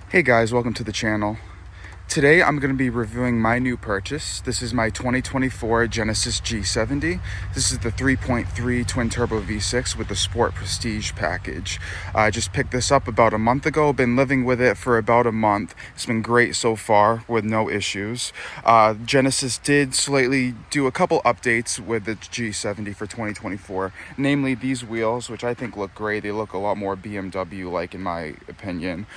Hey guys, welcome to the channel. Today I'm going to be reviewing my new purchase. This is my 2024 Genesis G70. This is the 3.3 twin turbo V6 with the Sport Prestige package. I just picked this up about a month ago, been living with it for about a month. It's been great so far with no issues. Genesis did slightly do a couple updates with the G70 for 2024, namely these wheels, which I think look great. They look a lot more BMW-like in my opinion.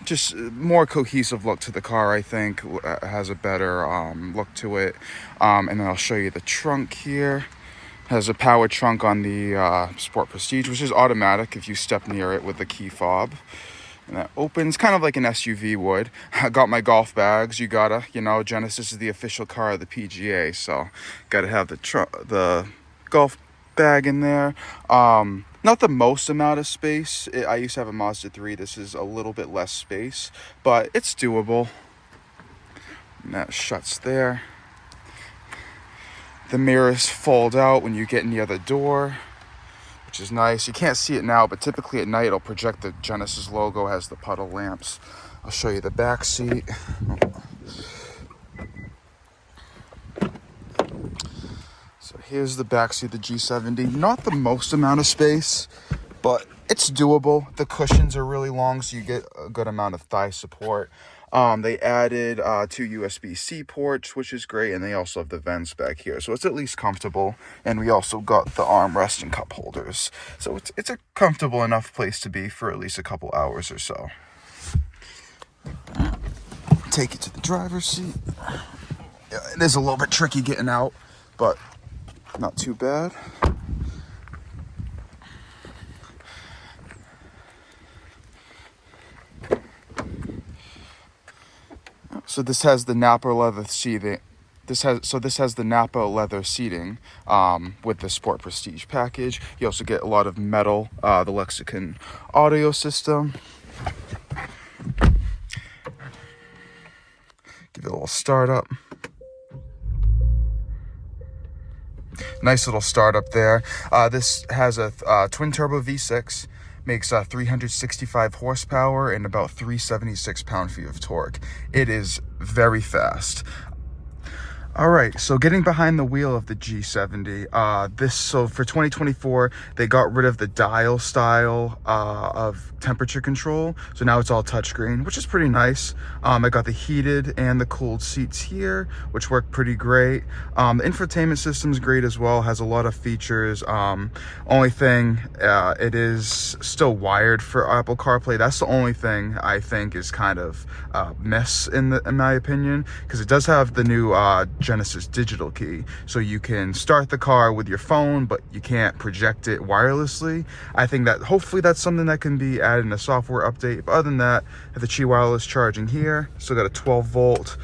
Just more cohesive look to the car, I think. Has a better look to it. And then I'll show you the trunk here. Has a power trunk on the Sport Prestige, which is automatic if you step near it with the key fob. And that opens kind of like an SUV would. I got my golf bags. You gotta, Genesis is the official car of the PGA, so gotta have the golf bag in there. Not the most amount of space. I used to have a Mazda 3. This is a little bit less space, but it's doable. And that shuts there. The mirrors fold out when you get near the door, which is nice. You can't see it now, but typically at night it'll project the Genesis logo as the puddle lamps. I'll show you the back seat. So here's the back seat of the G70. Not the most amount of space, but it's doable. The cushions are really long, so you get a good amount of thigh support. They added 2 USB-C ports, which is great, and they also have the vents back here, so it's at least comfortable. And we also got the armrest and cup holders, so it's a comfortable enough place to be for at least a couple hours or so. Take it to the driver's seat. Yeah, it is a little bit tricky getting out, but not too bad. So this has the Napa leather seating. This has the Napa leather seating with the Sport Prestige package. You also get a lot of metal, the Lexicon audio system. Give it a little start up. Nice little startup there. This has a twin turbo V6, makes 365 horsepower and about 376 pound-feet of torque. It is very fast. All right, so getting behind the wheel of the G70, so for 2024, they got rid of the dial style of temperature control. So now it's all touchscreen, which is pretty nice. I got the heated and the cooled seats here, which work pretty great. The infotainment system's great as well, has a lot of features. Only thing, it is still wired for Apple CarPlay. That's the only thing I think is kind of miss in my opinion, because it does have the new Genesis digital key, so you can start the car with your phone, but you can't project it wirelessly. I think that hopefully that's something that can be added in a software update. But other than that, I have the Qi wireless charging here. So got a 12-volt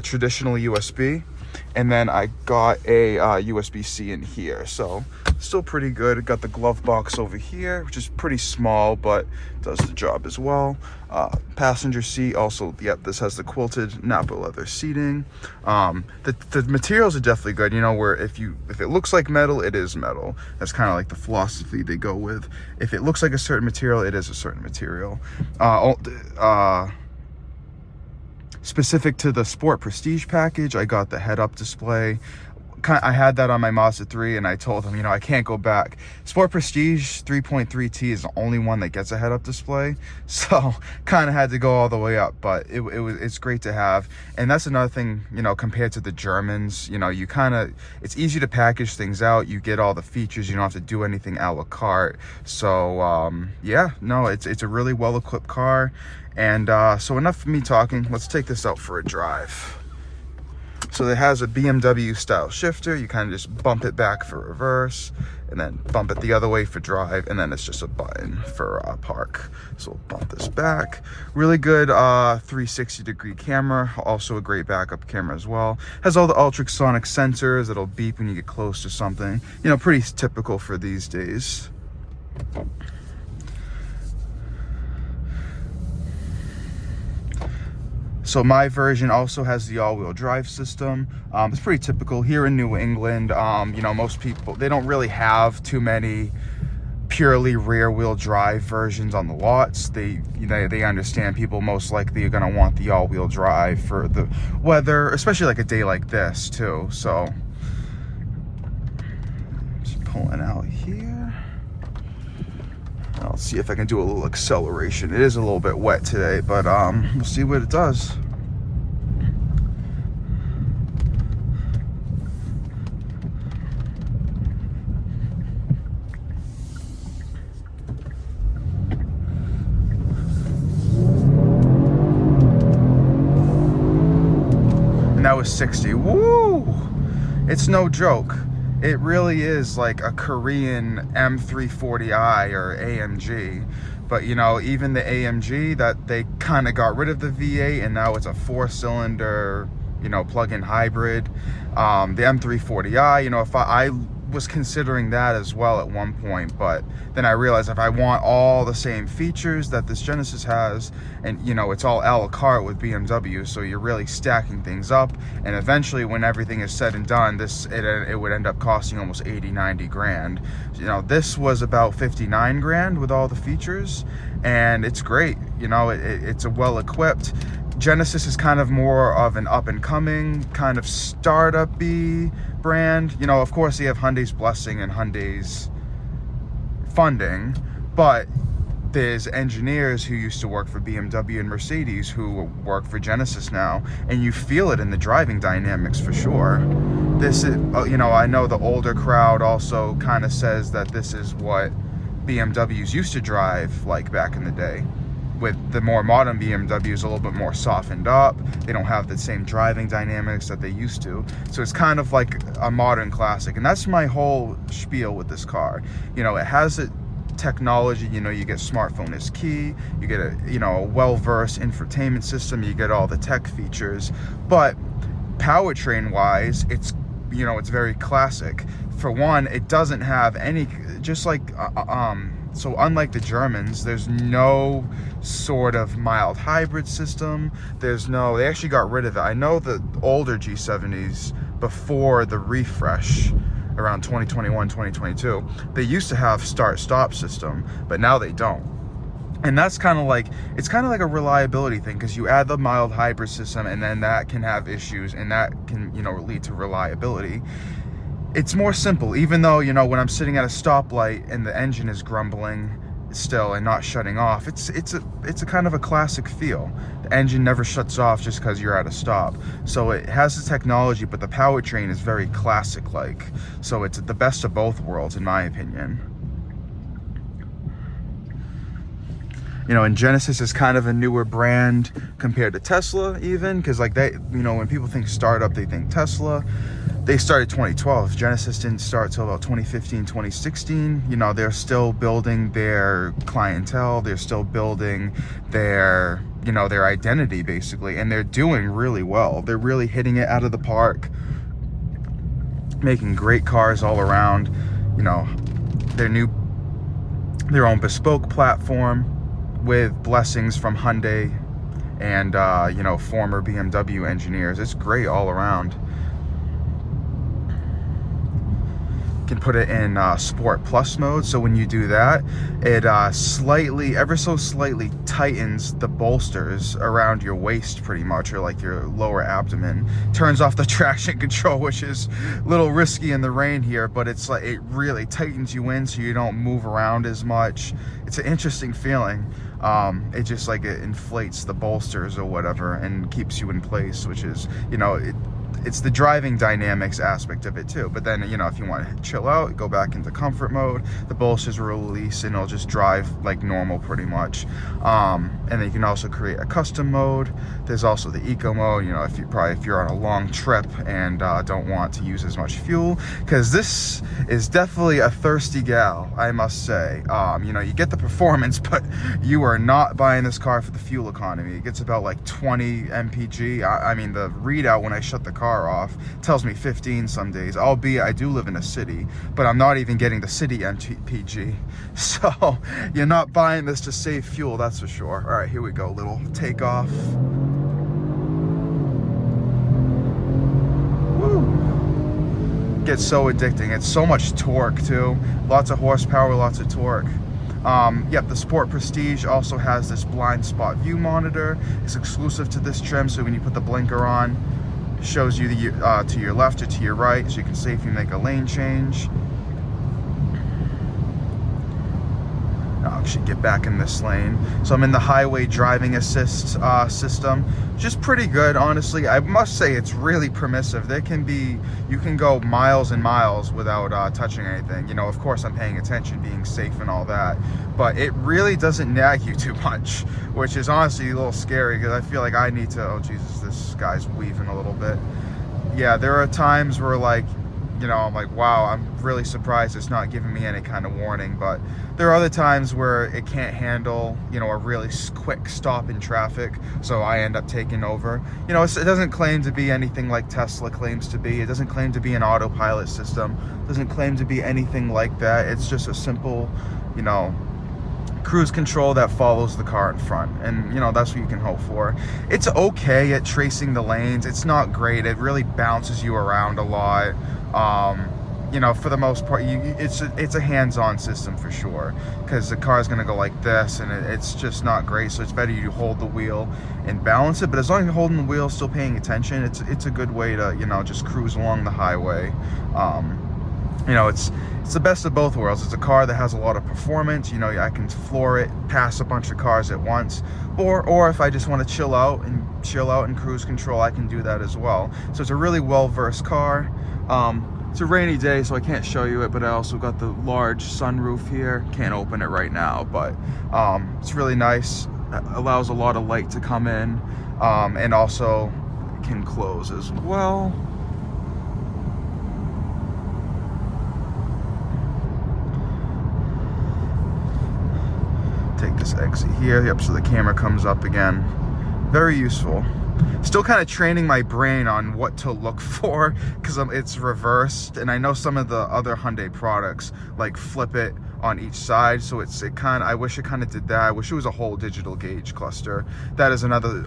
traditional USB, and then I got a USB-C in here. So still pretty good. Got the glove box over here, which is pretty small, but does the job as well. Passenger seat also, yep, this has the quilted Napa leather seating. The materials are definitely good, where if it looks like metal, it is metal. That's kind of like the philosophy they go with. If it looks like a certain material, it is a certain material. Specific to the Sport Prestige package, I got the head-up display. I had that on my Mazda 3, and I told them, I can't go back. Sport Prestige 3.3T is the only one that gets a head-up display, so kind of had to go all the way up, but it's great to have. And that's another thing, compared to the Germans, it's easy to package things out. You get all the features. You don't have to do anything a la carte. So, it's a really well-equipped car. And so enough of me talking. Let's take this out for a drive. So it has a BMW style shifter. You kind of just bump it back for reverse, and then bump it the other way for drive, and then it's just a button for park. So we'll bump this back. Really good 360-degree camera, also a great backup camera as well. Has all the ultrasonic sensors that'll beep when you get close to something. Pretty typical for these days. So my version also has the all-wheel drive system. It's pretty typical here in New England. Most people, they don't really have too many purely rear wheel drive versions on the lots. They understand people most likely are going to want the all wheel drive for the weather, especially like a day like this too. So just pulling out here. I'll see if I can do a little acceleration. It is a little bit wet today, but we'll see what it does. And that was 60. Woo! It's no joke. It really is like a Korean M340i or AMG. But you know, even the AMG, that they kind of got rid of the V8 and now it's a 4-cylinder, you know, plug-in hybrid. The M340i, you know, if I was considering that as well at one point, but then I realized if I want all the same features that this Genesis has, and you know, it's all a la carte with BMW, so you're really stacking things up, and eventually when everything is said and done, it would end up costing almost 80-90 grand. You know, this was about 59 grand with all the features, and it's great. You know, it's a well equipped Genesis is kind of more of an up-and-coming, kind of startup-y brand. You know, of course, you have Hyundai's blessing and Hyundai's funding, but there's engineers who used to work for BMW and Mercedes who work for Genesis now, and you feel it in the driving dynamics for sure. This is, you know, I know the older crowd also kind of says that this is what BMWs used to drive like back in the day. With the more modern BMWs, a little bit more softened up. They don't have the same driving dynamics that they used to. So it's kind of like a modern classic. And that's my whole spiel with this car. You know, it has a technology, you know, you get smartphone as key, you get a, you know, a well-versed infotainment system, you get all the tech features. But powertrain wise, it's, you know, it's very classic. For one, it doesn't have any, just like, so unlike the Germans, there's no sort of mild hybrid system. There's no, they actually got rid of it. I know the older G70s before the refresh around 2021, 2022, they used to have start-stop system, but now they don't. And that's kind of like, it's kind of like a reliability thing, because you add the mild hybrid system and then that can have issues and that can, you know, lead to reliability. It's more simple, even though, you know, when I'm sitting at a stoplight and the engine is grumbling still and not shutting off, it's a kind of a classic feel. The engine never shuts off just because you're at a stop. So it has the technology, but the powertrain is very classic-like. So it's the best of both worlds, in my opinion. You know, and Genesis is kind of a newer brand compared to Tesla, even, because like they, you know, when people think startup, they think Tesla. They started 2012. Genesis didn't start till about 2015, 2016. You know, they're still building their clientele. They're still building their, you know, their identity basically, and they're doing really well. They're really hitting it out of the park, making great cars all around. You know, their own bespoke platform with blessings from Hyundai and, you know, former BMW engineers. It's great all around. Can put it in Sport Plus mode, so when you do that, it ever so slightly tightens the bolsters around your waist pretty much, or like your lower abdomen. Turns off the traction control, which is a little risky in the rain here, but it's like it really tightens you in so you don't move around as much. It's an interesting feeling. It just like it inflates the bolsters or whatever and keeps you in place, which is, you know, it's the driving dynamics aspect of it too. But then, you know, if you want to chill out, go back into comfort mode, the bolsters will release and it'll just drive like normal pretty much. And then you can also create a custom mode. There's also the eco mode, you know, if you're on a long trip and don't want to use as much fuel, because this is definitely a thirsty gal, I must say. You know, you get the performance, but you are not buying this car for the fuel economy. It gets about like 20 mpg. I mean, the readout when I shut the car off tells me 15 some days, albeit I do live in a city, but I'm not even getting the city mpg. So you're not buying this to save fuel, that's for sure. All right, here we go, little takeoff. Woo. get so addicting. It's so much torque too. Lots of horsepower, lots of torque. Yep, the Sport Prestige also has this blind spot view monitor. It's exclusive to this trim, so when you put the blinker on, it shows you to your left or to your right, so you can safely make a lane change. I'll actually get back in this lane. So I'm in the highway driving assist system, which is pretty good, honestly. I must say it's really permissive. You can go miles and miles without touching anything. You know, of course I'm paying attention, being safe and all that, but it really doesn't nag you too much, which is honestly a little scary because I feel like I need to, oh Jesus, this guy's weaving a little bit. Yeah, there are times where like, you know, I'm like, wow, I'm really surprised it's not giving me any kind of warning. But there are other times where it can't handle, you know, a really quick stop in traffic, so I end up taking over. You know, it doesn't claim to be anything like Tesla claims to be. It doesn't claim to be an autopilot system. It doesn't claim to be anything like that. It's just a simple, you know, cruise control that follows the car in front, and you know, that's what you can hope for. It's okay at tracing the lanes. It's not great. It really bounces you around a lot. You know, for the most part, it's a hands-on system for sure, because the car is going to go like this, and it's just not great. So it's better you hold the wheel and balance it. But as long as you're holding the wheel, still paying attention, it's a good way to, you know, just cruise along the highway. You know, it's the best of both worlds. It's a car that has a lot of performance. You know, I can floor it, pass a bunch of cars at once, or if I just want to chill out and cruise control, I can do that as well. So it's a really well-versed car. It's a rainy day, so I can't show you it, but I also got the large sunroof here. Can't open it right now, but it's really nice. It allows a lot of light to come in, and also can close as well. Take this exit here. Yep, so the camera comes up again. Very useful. Still kind of training my brain on what to look for, because it's reversed, and I know some of the other Hyundai products like flip it on each side, so I wish it kind of did that. I wish it was a whole digital gauge cluster. That is another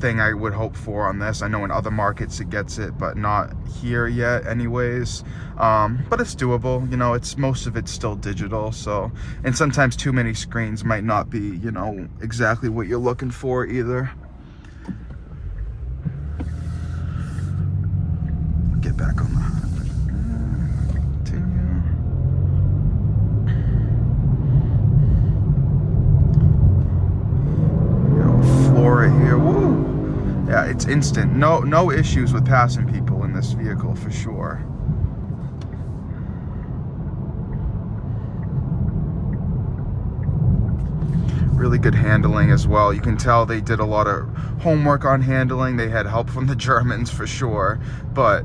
thing I would hope for on this. I know in other markets it gets it, but not here yet anyways. But it's doable. You know, most of it's still digital, so, and sometimes too many screens might not be, you know, exactly what you're looking for either. Get back on the highway. Continue. Floor it here. Woo! Yeah, it's instant. No issues with passing people in this vehicle for sure. Really good handling as well. You can tell they did a lot of homework on handling. They had help from the Germans for sure. But,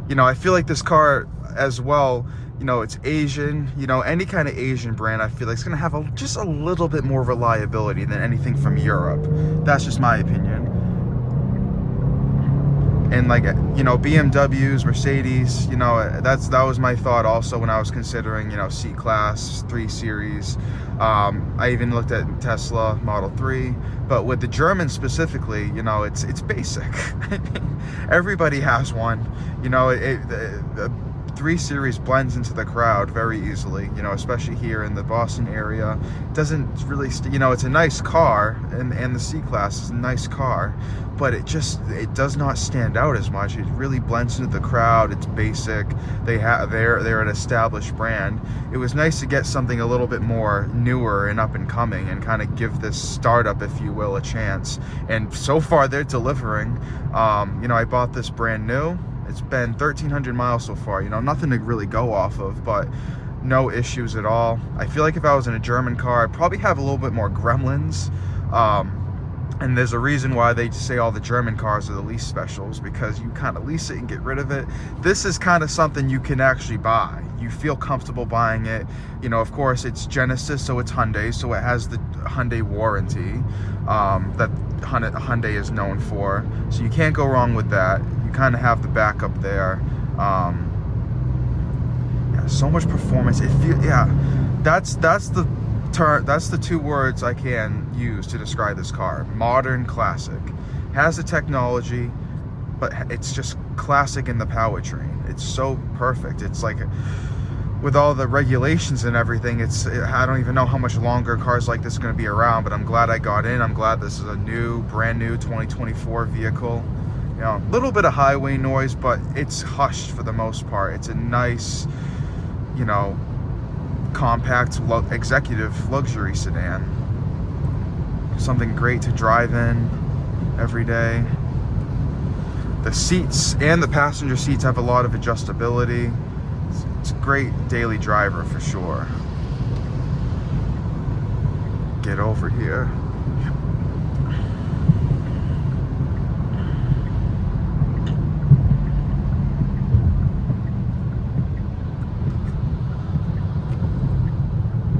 you know, I feel like this car as well, you know, it's Asian. You know, any kind of Asian brand, I feel like it's going to have just a little bit more reliability than anything from Europe. That's just my opinion. And like, you know, BMWs, Mercedes, you know, that was my thought also when I was considering, you know, C-Class, 3 Series. I even looked at Tesla Model 3, but with the Germans specifically, you know, it's basic. I mean, everybody has one. You know, the 3 Series blends into the crowd very easily, you know, especially here in the Boston area. It doesn't really, you know, it's a nice car, and the C-Class is a nice car, but it does not stand out as much. It really blends into the crowd. It's basic. They're an established brand. It was nice to get something a little bit more newer and up and coming, and kind of give this startup, if you will, a chance. And so far they're delivering. You know, I bought this brand new. It's been 1,300 miles so far. You know, nothing to really go off of, but no issues at all. I feel like if I was in a German car, I'd probably have a little bit more gremlins. And there's a reason why they say all the German cars are the lease specials, because you kind of lease it and get rid of it. This is kind of something you can actually buy. You feel comfortable buying it. You know, of course, it's Genesis, so it's Hyundai, so it has the Hyundai warranty that Hyundai is known for. So you can't go wrong with that. You kind of have the backup there. Yeah, so much performance. That's the 2 words I can use to describe this car. Modern, classic. Has the technology, but it's just classic in the powertrain. It's so perfect. It's like, with all the regulations and everything, I don't even know how much longer cars like this are going to be around, but I'm glad I got in. I'm glad this is a brand new 2024 vehicle. You know, a little bit of highway noise, but it's hushed for the most part. It's a nice, you know, compact executive luxury sedan. Something great to drive in every day. The seats and the passenger seats have a lot of adjustability. It's a great daily driver for sure. Get over here.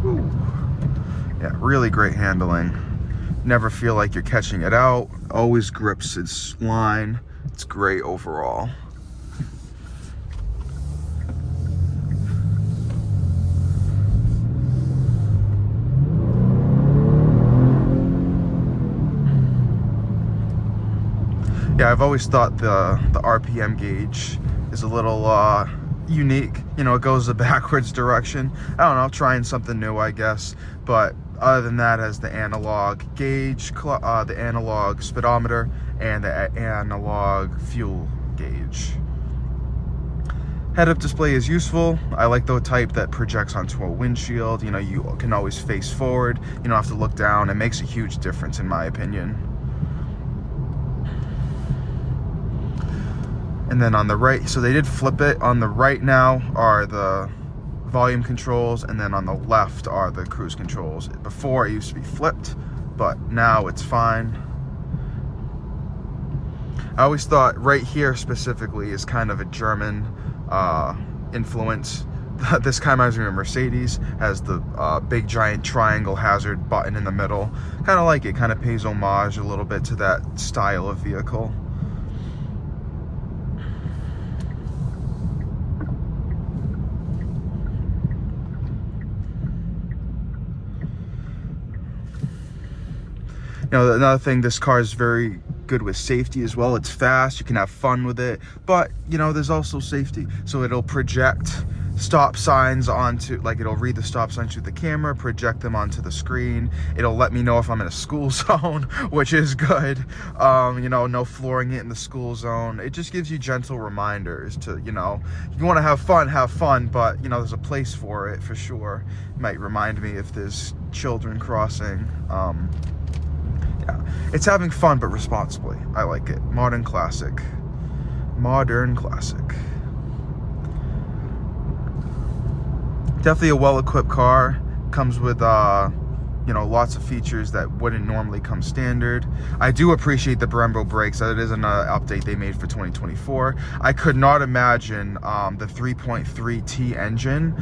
Ooh. Yeah, really great handling. Never feel like you're catching it out. Always grips its line. It's great overall. Yeah, I've always thought the RPM gauge is a little unique. You know, it goes the backwards direction. I don't know, trying something new, I guess. But other than that, has the analog gauge, the analog speedometer, and the analog fuel gauge. Head-up display is useful. I like the type that projects onto a windshield. You know, you can always face forward. You don't have to look down. It makes a huge difference, in my opinion. And then on the right, so they did flip it. On the right now are the volume controls, and then on the left are the cruise controls. Before it used to be flipped, but now it's fine. I always thought right here specifically is kind of a German influence. This kind of reminds me of Mercedes. Has the big giant triangle hazard button in the middle. Kind of like it. Kind of pays homage a little bit to that style of vehicle. You know, another thing, this car is very good with safety as well. It's fast, you can have fun with it, but you know, there's also safety. So it'll project stop signs onto, like, it'll read the stop signs through the camera, project them onto the screen. It'll let me know if I'm in a school zone, which is good. You know, no flooring it in the school zone. It just gives you gentle reminders to, you know, you want to have fun, but you know, there's a place for it for sure. It might remind me if there's children crossing. Yeah, it's having fun, but responsibly. I like it. Modern classic. Definitely a well-equipped car. Comes with, you know, lots of features that wouldn't normally come standard. I do appreciate the Brembo brakes. That is an update they made for 2024. I could not imagine the 3.3T engine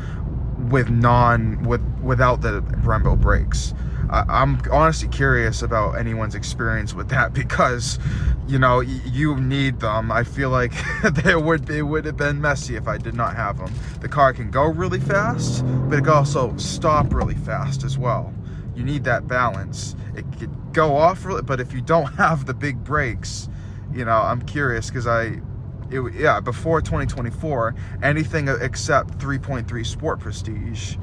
without the Brembo brakes. I'm honestly curious about anyone's experience with that, because, you know, you need them. I feel like it would have been messy if I did not have them. The car can go really fast, but it can also stop really fast as well. You need that balance. It could go off really, but if you don't have the big brakes, you know, I'm curious, because before 2024, anything except 3.3 Sport Prestige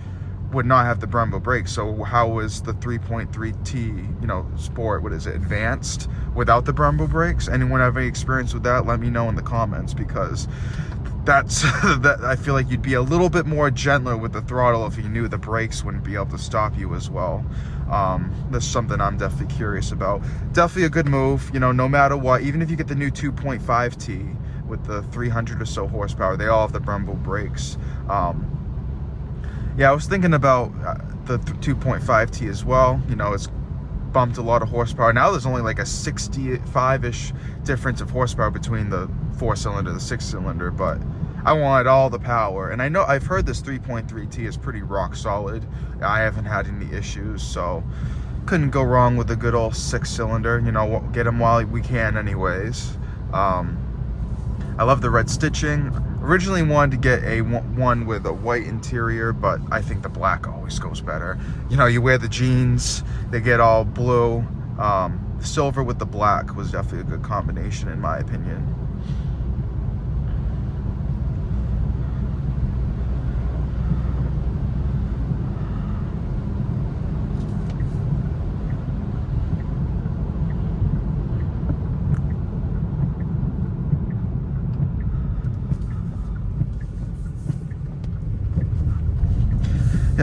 would not have the Brembo brakes. So how was the 3.3T, you know, Sport, what is it, Advanced, without the Brembo brakes? Anyone have any experience with that? Let me know in the comments, because that's that I feel like you'd be a little bit more gentler with the throttle if you knew the brakes wouldn't be able to stop you as well. That's something I'm definitely curious about. Definitely a good move, you know, no matter what. Even if you get the new 2.5T with the 300 or so horsepower, they all have the Brembo brakes. Yeah, I was thinking about the 2.5T as well. You know, it's bumped a lot of horsepower. Now there's only like a 65-ish difference of horsepower between the 4-cylinder and the 6-cylinder, but I wanted all the power. And I know I've heard this 3.3T is pretty rock solid. I haven't had any issues, so couldn't go wrong with a good old 6-cylinder. You know, get them while we can anyways. I love the red stitching. Originally wanted to get one with a white interior, but I think the black always goes better. You know, you wear the jeans, they get all blue. Silver with the black was definitely a good combination in my opinion.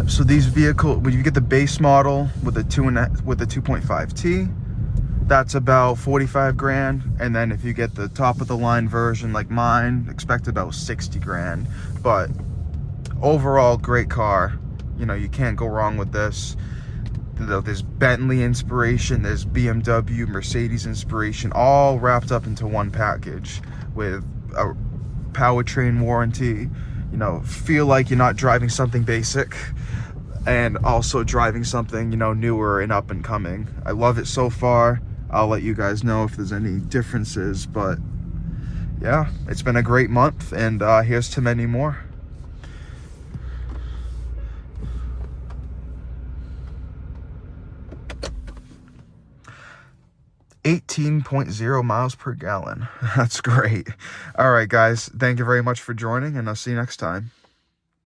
So these vehicles, when you get the base model with the 2.5T, that's about 45 grand. And then if you get the top of the line version like mine, expect about 60 grand. But overall, great car. You know, you can't go wrong with this. There's Bentley inspiration, there's BMW, Mercedes inspiration, all wrapped up into one package with a powertrain warranty. You know, feel like you're not driving something basic, and also driving something, you know, newer and up and coming. I love it so far. I'll let you guys know if there's any differences, but yeah, it's been a great month, and here's to many more. 18.0 miles per gallon. That's great. All right, guys, thank you very much for joining, and I'll see you next time.